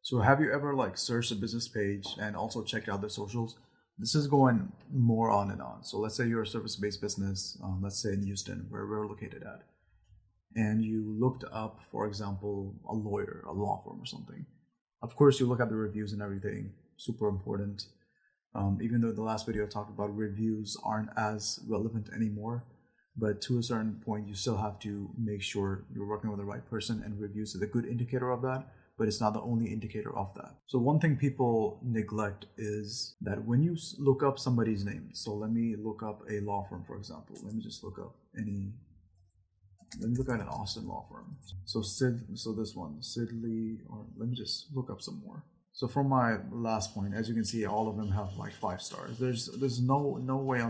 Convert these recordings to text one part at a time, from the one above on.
So have you ever like searched a business page and also checked out their socials? This is going more on and on. So let's say you're a service-based business, let's say in Houston, where we're located at, and you looked up, for example, a lawyer, a law firm or something. Of course, you look at the reviews and everything, super important. Even though the last video I talked about reviews aren't as relevant anymore, but to a certain point, you still have to make sure you're working with the right person, and reviews is a good indicator of that, but it's not the only indicator of that. So one thing people neglect is that when you look up somebody's name, so let me look up a law firm, for example. Let me just look up let me look at an Austin law firm. So this one, Sidley, or let me just look up some more. So from my last point, as you can see, all of them have like 5 stars. There's no way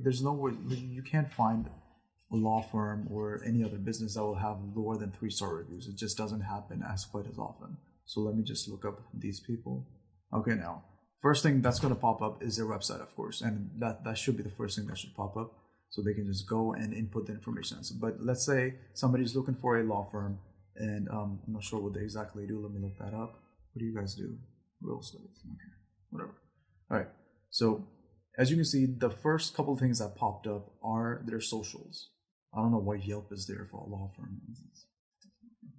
there's no way you can't find a law firm or any other business that will have lower than 3-star reviews. It just doesn't happen quite as often. So let me just look up these people. Okay, now first thing that's going to pop up is their website, of course, and that should be the first thing that should pop up, so they can just go and input the information. So, but let's say somebody's looking for a law firm, and I'm not sure what they exactly do. Let me look that up. What do you guys do? Real estate. Okay, whatever. All right. So as you can see, the first couple of things that popped up are their socials. I don't know why Yelp is there for a law firm.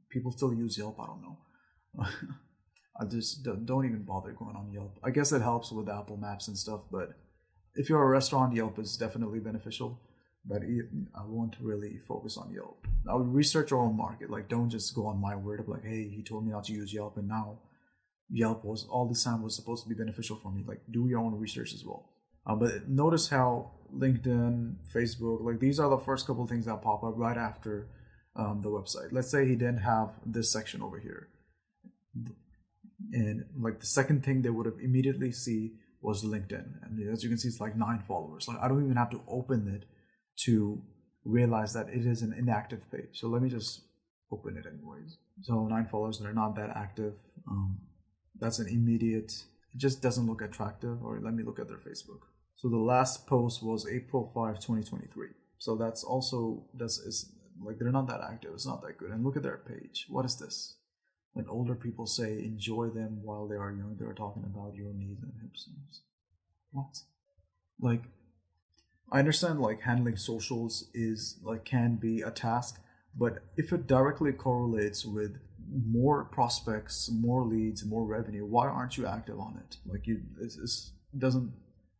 People still use Yelp. I don't know. I just don't even bother going on Yelp. I guess it helps with Apple Maps and stuff, but if you're a restaurant, Yelp is definitely beneficial. But I won't really focus on Yelp. I would research your own market. Like, don't just go on my word of like, hey, he told me not to use Yelp, and now Yelp was all this time was supposed to be beneficial for me. Like, do your own research as well. But notice how LinkedIn, Facebook, like these are the first couple of things that pop up right after the website. Let's say he didn't have this section over here, and like the second thing they would have immediately see was LinkedIn, and as you can see, it's like 9 followers. Like, I don't even have to open it to realize that it is an inactive page. So let me just open it anyways. So 9 followers, they're not that active. That's an immediate, it just doesn't look attractive. Or let me look at their Facebook. So the last post was April 5, 2023. So that's like, they're not that active. It's not that good. And look at their page. What is this? When older people say, enjoy them while they are young, they're talking about your knees and hips. What? Like, I understand like handling socials is like can be a task, but if it directly correlates with more prospects, more leads, more revenue, why aren't you active on it? Like, it doesn't.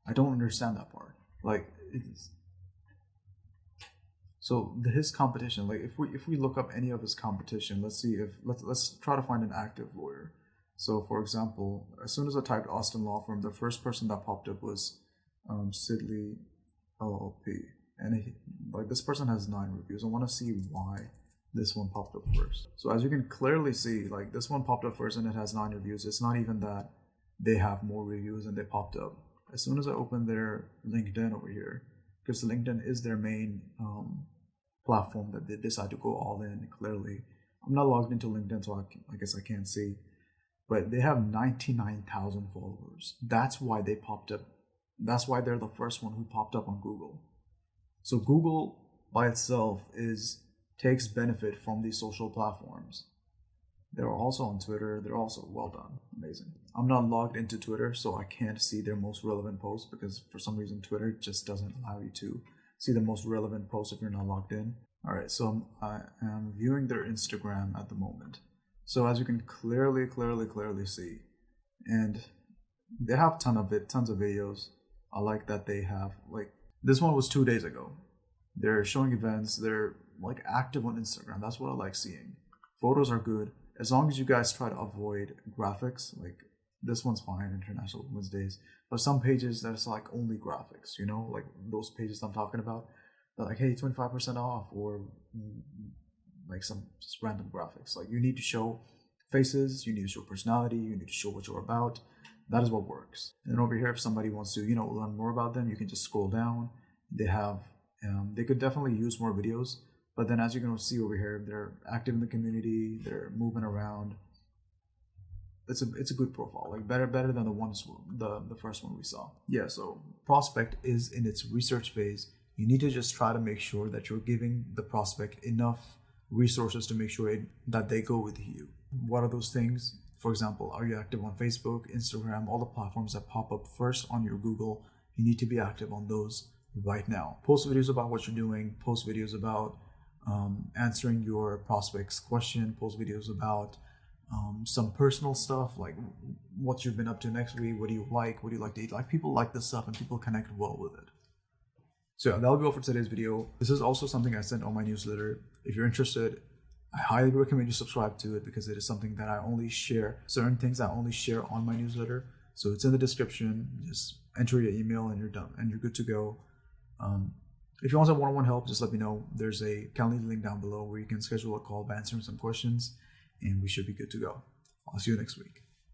I don't understand that part. Like, so his competition. Like, if we look up any of his competition, let's try to find an active lawyer. So for example, as soon as I typed Austin law firm, the first person that popped up was Sidley LLP, and like this person has 9 reviews. I want to see why this one popped up first. So as you can clearly see, like this one popped up first and it has 9 reviews. It's not even that they have more reviews and they popped up. As soon as I open their LinkedIn over here, because LinkedIn is their main platform that they decide to go all in. Clearly, I'm not logged into LinkedIn, so I guess I can't see. But they have 99,000 followers. That's why they popped up. That's why they're the first one who popped up on Google. So Google by itself takes benefit from these social platforms. They're also on Twitter. They're also well done. Amazing. I'm not logged into Twitter, so I can't see their most relevant posts because for some reason Twitter just doesn't allow you to see the most relevant posts if you're not logged in. All right, so I am viewing their Instagram at the moment. So as you can clearly see, and they have tons of videos. I like that they have, like, this one was 2 days ago. They're showing events. They're like active on Instagram. That's what I like seeing. Photos are good. As long as you guys try to avoid graphics, like this one's fine, International Women's Days. But some pages that's like only graphics, like those pages I'm talking about. They're like, hey, 25% off, or like some just random graphics. Like, you need to show faces, you need to show personality, you need to show what you're about. That is what works. And over here, if somebody wants to, learn more about them, you can just scroll down. They have, they could definitely use more videos. But then as you can see over here, they're active in the community, they're moving around. It's a good profile, like better than the first one we saw. Yeah, so prospect is in its research phase. You need to just try to make sure that you're giving the prospect enough resources to make sure that they go with you. What are those things? For example, are you active on Facebook, Instagram, all the platforms that pop up first on your Google? You need to be active on those right now. Post videos about what you're doing, post videos about answering your prospects' question, post videos about some personal stuff like what you've been up to next week, what do you like to eat. Like, people like this stuff and people connect well with it. So yeah, that'll be all for today's video. This is also something I sent on my newsletter. If you're interested, I highly recommend you subscribe to it, because it is something that I only share, certain things I only share on my newsletter. So it's in the description. Just enter your email and you're done and you're good to go. If you want some one-on-one help, just let me know. There's a Calendly link down below where you can schedule a call by answering some questions, and we should be good to go. I'll see you next week.